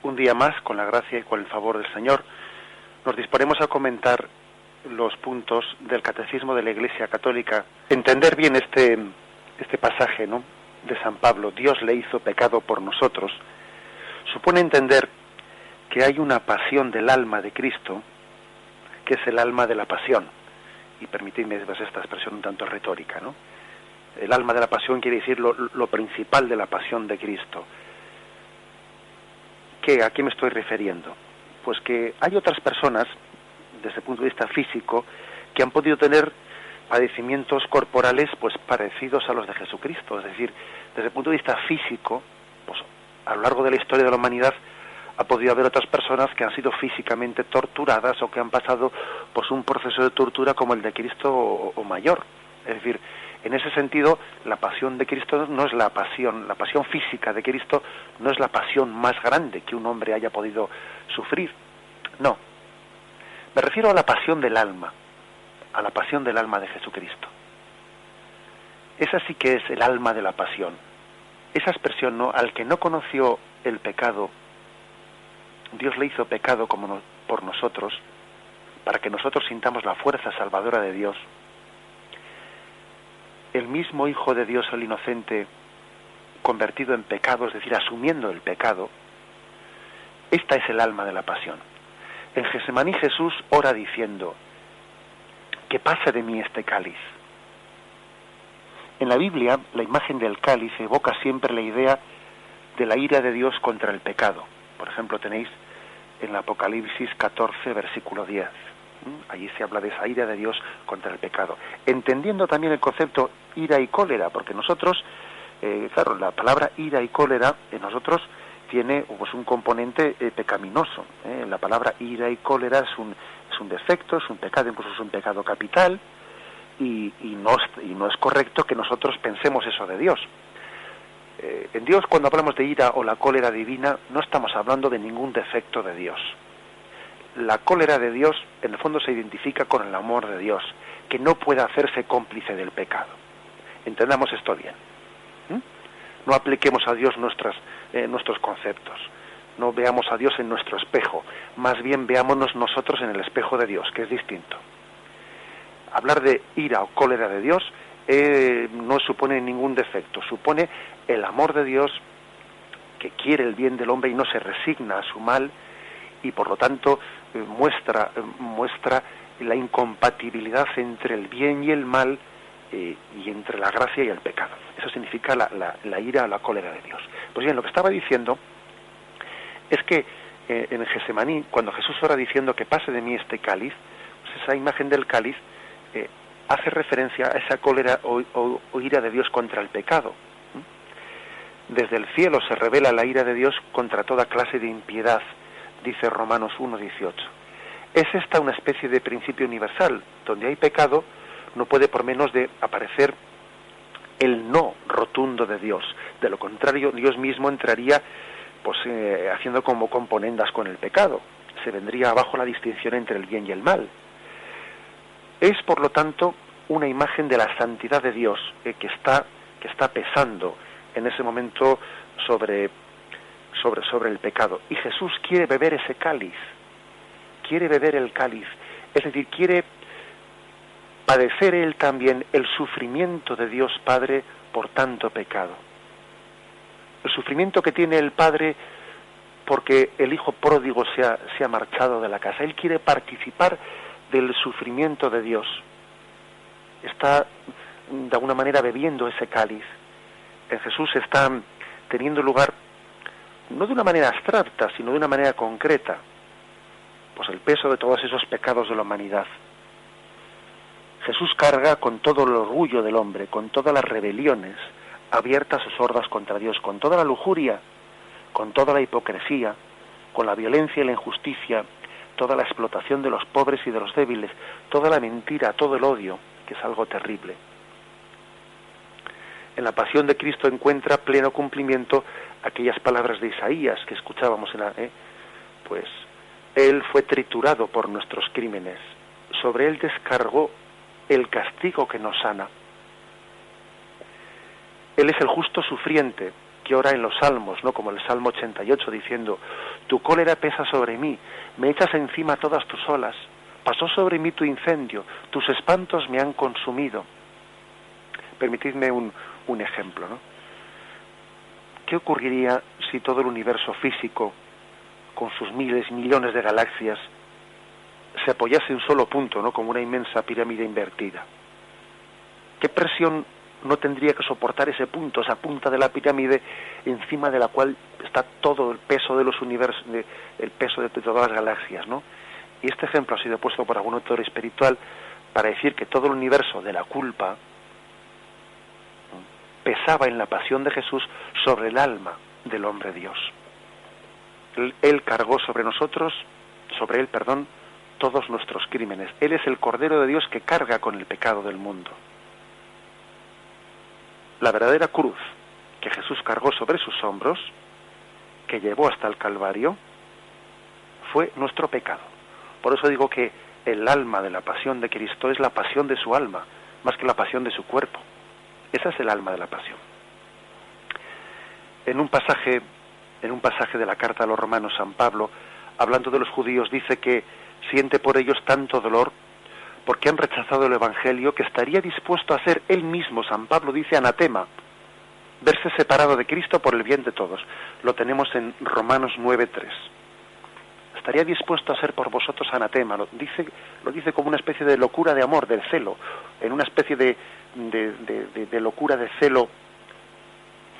Un día más, con la gracia y con el favor del Señor, nos disponemos a comentar los puntos del Catecismo de la Iglesia Católica. Entender bien este pasaje, ¿no?, de San Pablo, Dios le hizo pecado por nosotros, supone entender que hay una pasión del alma de Cristo, que es el alma de la pasión. Y permitidme esta expresión un tanto retórica, ¿no? El alma de la pasión quiere decir lo principal de la pasión de Cristo. ¿A qué me estoy refiriendo? Pues que hay otras personas, desde el punto de vista físico, que han podido tener padecimientos corporales pues parecidos a los de Jesucristo. Es decir, desde el punto de vista físico, pues a lo largo de la historia de la humanidad ha podido haber otras personas que han sido físicamente torturadas o que han pasado pues un proceso de tortura como el de Cristo o mayor. Es decir, en ese sentido, la pasión de Cristo no es la pasión física de Cristo no es la pasión más grande que un hombre haya podido sufrir. No. Me refiero a la pasión del alma, a la pasión del alma de Jesucristo. Esa sí que es el alma de la pasión. Esa expresión, ¿no?, al que no conoció el pecado, Dios le hizo pecado por nosotros, para que nosotros sintamos la fuerza salvadora de Dios. El mismo Hijo de Dios, el inocente, convertido en pecado, es decir, asumiendo el pecado, esta es el alma de la pasión. En Getsemaní Jesús ora diciendo: que pase de mí este cáliz. En la Biblia, la imagen del cáliz evoca siempre la idea de la ira de Dios contra el pecado. Por ejemplo, tenéis en el Apocalipsis 14, versículo 10. Allí se habla de esa ira de Dios contra el pecado. Entendiendo también el concepto ira y cólera, porque nosotros, claro, la palabra ira y cólera en nosotros tiene pues un componente pecaminoso. La palabra ira y cólera es un defecto, es un pecado, incluso es un pecado capital, y no es correcto que nosotros pensemos eso de Dios. En Dios, cuando hablamos de ira o la cólera divina, no estamos hablando de ningún defecto de Dios. La cólera de Dios, en el fondo, se identifica con el amor de Dios, que no puede hacerse cómplice del pecado. Entendamos esto bien. No apliquemos a Dios nuestros conceptos. No veamos a Dios en nuestro espejo. Más bien veámonos nosotros en el espejo de Dios, que es distinto. Hablar de ira o cólera de Dios no supone ningún defecto. Supone el amor de Dios, que quiere el bien del hombre y no se resigna a su mal, y por lo tanto muestra la incompatibilidad entre el bien y el mal, y entre la gracia y el pecado. Eso significa la ira o la cólera de Dios. Pues bien, lo que estaba diciendo es que en Getsemaní, cuando Jesús ora diciendo que pase de mí este cáliz, pues esa imagen del cáliz hace referencia a esa cólera o ira de Dios contra el pecado. Desde el cielo se revela la ira de Dios contra toda clase de impiedad, dice Romanos 1:18. Es esta una especie de principio universal. Donde hay pecado, no puede por menos de aparecer el no rotundo de Dios. De lo contrario, Dios mismo entraría pues haciendo como componendas con el pecado. Se vendría abajo la distinción entre el bien y el mal. Es, por lo tanto, una imagen de la santidad de Dios que está pesando en ese momento sobre el pecado. Y Jesús quiere beber ese cáliz. Quiere beber el cáliz. Es decir, quiere padecer él también el sufrimiento de Dios Padre por tanto pecado. El sufrimiento que tiene el Padre porque el hijo pródigo se ha marchado de la casa. Él quiere participar del sufrimiento de Dios. Está de alguna manera bebiendo ese cáliz. En Jesús está teniendo lugar no de una manera abstracta, sino de una manera concreta, pues el peso de todos esos pecados de la humanidad. Jesús carga con todo el orgullo del hombre, con todas las rebeliones abiertas o sordas contra Dios, con toda la lujuria, con toda la hipocresía, con la violencia y la injusticia, toda la explotación de los pobres y de los débiles, toda la mentira, todo el odio, que es algo terrible. En la pasión de Cristo encuentra pleno cumplimiento aquellas palabras de Isaías que escuchábamos pues Él fue triturado por nuestros crímenes, sobre Él descargó el castigo que nos sana. Él es el justo sufriente, que ora en los salmos, ¿no? Como el Salmo 88, diciendo: tu cólera pesa sobre mí, me echas encima todas tus olas, pasó sobre mí tu incendio, tus espantos me han consumido. Permitidme un ejemplo, ¿no? ¿Qué ocurriría si todo el universo físico, con sus miles y millones de galaxias, se apoyase en un solo punto, ¿no? Como una inmensa pirámide invertida? ¿Qué presión no tendría que soportar ese punto, esa punta de la pirámide, encima de la cual está todo el peso de los universos, el peso de todas las galaxias, ¿no? Y este ejemplo ha sido puesto por algún autor espiritual para decir que todo el universo de la culpa pesaba en la pasión de Jesús sobre el alma del hombre Dios. Él cargó sobre él, todos nuestros crímenes. Él es el Cordero de Dios que carga con el pecado del mundo. La verdadera cruz que Jesús cargó sobre sus hombros, que llevó hasta el Calvario, fue nuestro pecado. Por eso digo que el alma de la pasión de Cristo es la pasión de su alma, más que la pasión de su cuerpo. Esa es el alma de la pasión. En un pasaje de la carta a los Romanos, San Pablo, hablando de los judíos, dice que siente por ellos tanto dolor porque han rechazado el Evangelio, que estaría dispuesto a ser él mismo, San Pablo dice, anatema, verse separado de Cristo por el bien de todos. Lo tenemos en Romanos 9:3. Estaría dispuesto a ser por vosotros anatema. Lo dice como una especie de locura de amor, del celo, en una especie de locura de celo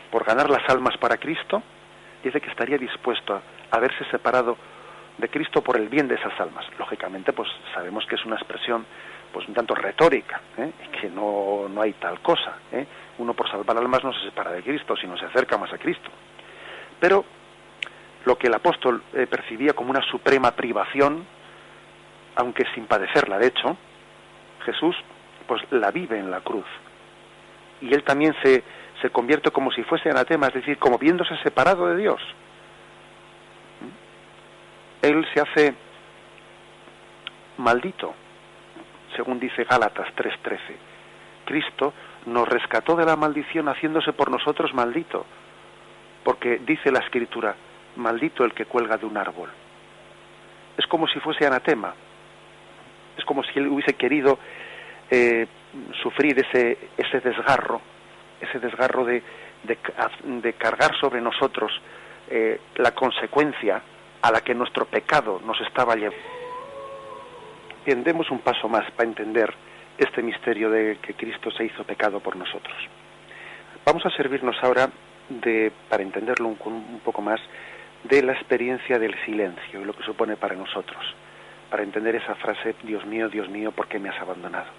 por ganar las almas para Cristo. Dice que estaría dispuesto a verse separado de Cristo por el bien de esas almas. Lógicamente, pues sabemos que es una expresión pues un tanto retórica, que no hay tal cosa. Uno por salvar almas no se separa de Cristo, sino se acerca más a Cristo. Pero lo que el apóstol percibía como una suprema privación, aunque sin padecerla, de hecho, Jesús pues la vive en la cruz. Y él también se convierte como si fuese anatema, es decir, como viéndose separado de Dios. Él se hace maldito, según dice Gálatas 3:13. Cristo nos rescató de la maldición haciéndose por nosotros maldito, porque dice la Escritura: maldito el que cuelga de un árbol. Es como si fuese anatema, es como si él hubiese querido sufrir ese desgarro de cargar sobre nosotros la consecuencia a la que nuestro pecado nos estaba llevando. Bien, demos un paso más para entender este misterio de que Cristo se hizo pecado por nosotros. Vamos a servirnos ahora para entenderlo un poco más, de la experiencia del silencio y lo que supone para nosotros, para entender esa frase: Dios mío, ¿por qué me has abandonado?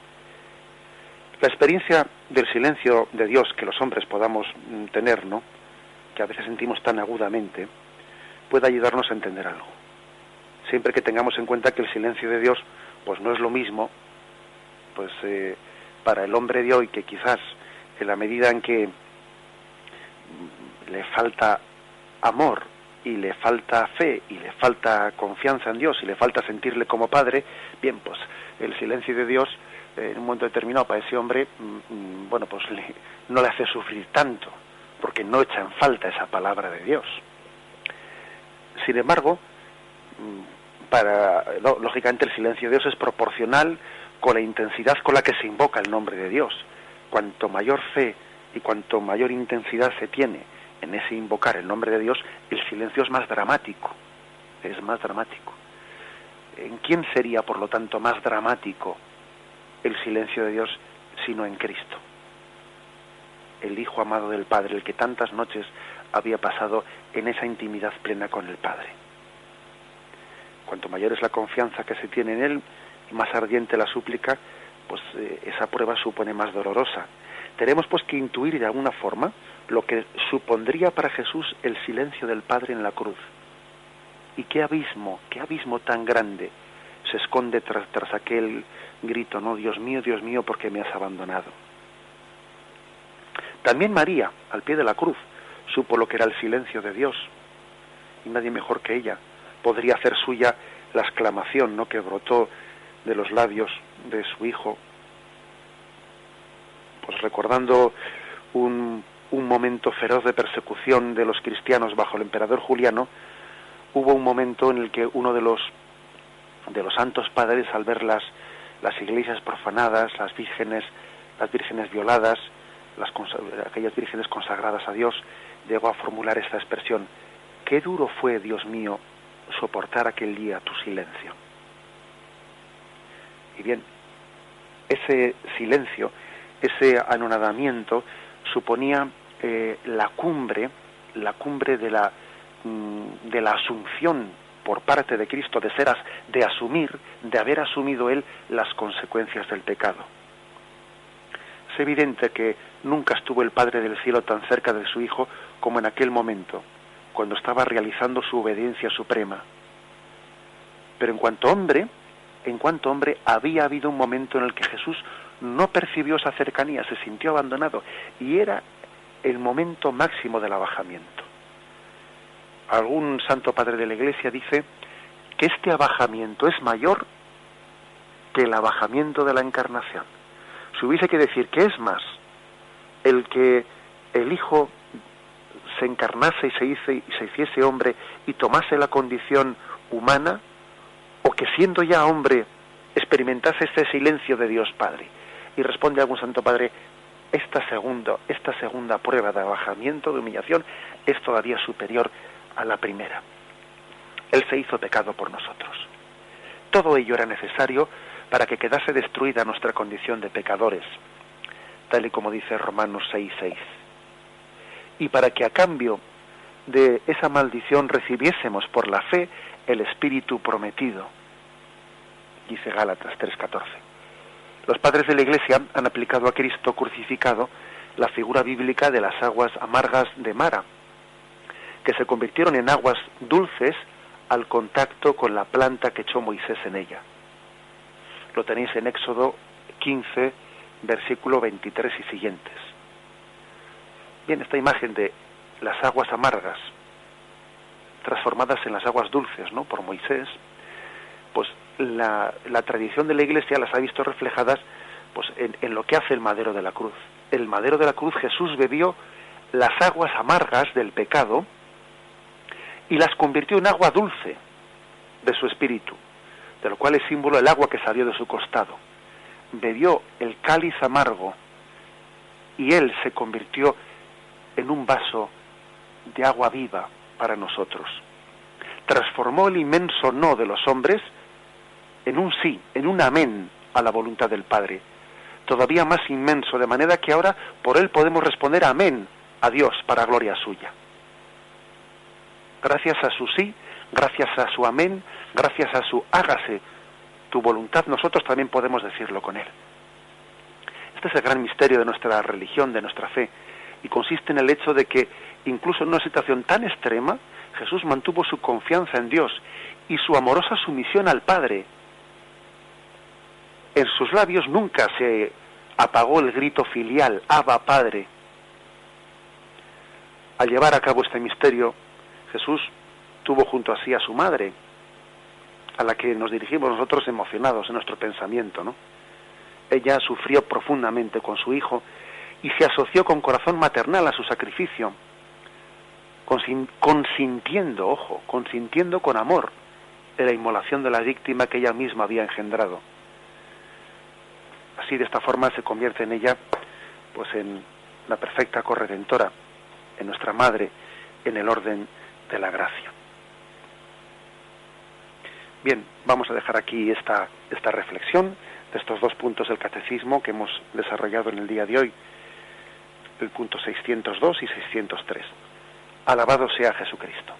La experiencia del silencio de Dios que los hombres podamos tener, ¿no?, que a veces sentimos tan agudamente, puede ayudarnos a entender algo. Siempre que tengamos en cuenta que el silencio de Dios pues no es lo mismo, pues para el hombre de hoy, que quizás en la medida en que le falta amor y le falta fe y le falta confianza en Dios y le falta sentirle como padre, bien, pues el silencio de Dios en un momento determinado para ese hombre, bueno, pues no le hace sufrir tanto, porque no echa en falta esa palabra de Dios. Sin embargo, lógicamente el silencio de Dios es proporcional con la intensidad con la que se invoca el nombre de Dios. Cuanto mayor fe y cuanto mayor intensidad se tiene en ese invocar el nombre de Dios, el silencio es más dramático. Es más dramático. ¿En quién sería, por lo tanto, más dramático el silencio de Dios sino en Cristo? El Hijo amado del Padre, el que tantas noches había pasado en esa intimidad plena con el Padre. Cuanto mayor es la confianza que se tiene en Él y más ardiente la súplica, pues esa prueba supone más dolorosa. Tenemos pues que intuir de alguna forma lo que supondría para Jesús el silencio del Padre en la cruz. Y qué abismo tan grande se esconde tras aquel grito, ¿no? Dios mío, ¿por qué me has abandonado? También María, al pie de la cruz, supo lo que era el silencio de Dios, y nadie mejor que ella podría hacer suya la exclamación, ¿no?, que brotó de los labios de su hijo, pues recordando un un momento feroz de persecución de los cristianos bajo el emperador Juliano, hubo un momento en el que uno de los santos padres, al ver las iglesias profanadas, las vírgenes violadas, aquellas vírgenes consagradas a Dios, llegó a formular esta expresión: qué duro fue, Dios mío, soportar aquel día tu silencio. Y bien, ese silencio, ese anonadamiento, suponía la cumbre de la asunción por parte de Cristo, de haber asumido él las consecuencias del pecado. Es evidente que nunca estuvo el Padre del Cielo tan cerca de su Hijo como en aquel momento, cuando estaba realizando su obediencia suprema. Pero en cuanto hombre, había habido un momento en el que Jesús no percibió esa cercanía, se sintió abandonado, y era el momento máximo del abajamiento. Algún santo padre de la Iglesia dice que este abajamiento es mayor que el abajamiento de la encarnación. Si hubiese que decir que es más el que el Hijo se encarnase y se hiciese hombre y tomase la condición humana, o que siendo ya hombre experimentase este silencio de Dios Padre. Y responde algún santo padre: esta segunda prueba de abajamiento, de humillación, es todavía superior a la primera. Él se hizo pecado por nosotros. Todo ello era necesario para que quedase destruida nuestra condición de pecadores, tal y como dice Romanos 6:6. Y para que a cambio de esa maldición recibiésemos por la fe el Espíritu prometido, dice Gálatas 3:14. Los padres de la Iglesia han aplicado a Cristo crucificado la figura bíblica de las aguas amargas de Mara, que se convirtieron en aguas dulces al contacto con la planta que echó Moisés en ella. Lo tenéis en Éxodo 15, versículo 23 y siguientes. Bien, esta imagen de las aguas amargas transformadas en las aguas dulces, ¿no?, por Moisés, pues la tradición de la Iglesia las ha visto reflejadas pues en lo que hace el madero de la cruz. El madero de la cruz, Jesús bebió las aguas amargas del pecado y las convirtió en agua dulce de su espíritu, de lo cual es símbolo el agua que salió de su costado. Bebió el cáliz amargo y él se convirtió en un vaso de agua viva para nosotros. Transformó el inmenso no de los hombres en un sí, en un amén a la voluntad del Padre, todavía más inmenso, de manera que ahora por él podemos responder amén a Dios para gloria suya. Gracias a su sí, gracias a su amén, gracias a su hágase tu voluntad, nosotros también podemos decirlo con él. Este es el gran misterio de nuestra religión, de nuestra fe, y consiste en el hecho de que incluso en una situación tan extrema, Jesús mantuvo su confianza en Dios y su amorosa sumisión al Padre. En sus labios nunca se apagó el grito filial, Abba, Padre. Al llevar a cabo este misterio, Jesús tuvo junto a sí a su madre, a la que nos dirigimos nosotros emocionados en nuestro pensamiento, ¿no? Ella sufrió profundamente con su hijo y se asoció con corazón maternal a su sacrificio, consintiendo con amor de la inmolación de la víctima que ella misma había engendrado. Así, de esta forma, se convierte en ella pues en la perfecta corredentora, en nuestra madre, en el orden de la gracia. Bien, vamos a dejar aquí esta reflexión de estos dos puntos del catecismo que hemos desarrollado en el día de hoy, el punto 602 y 603. Alabado sea Jesucristo.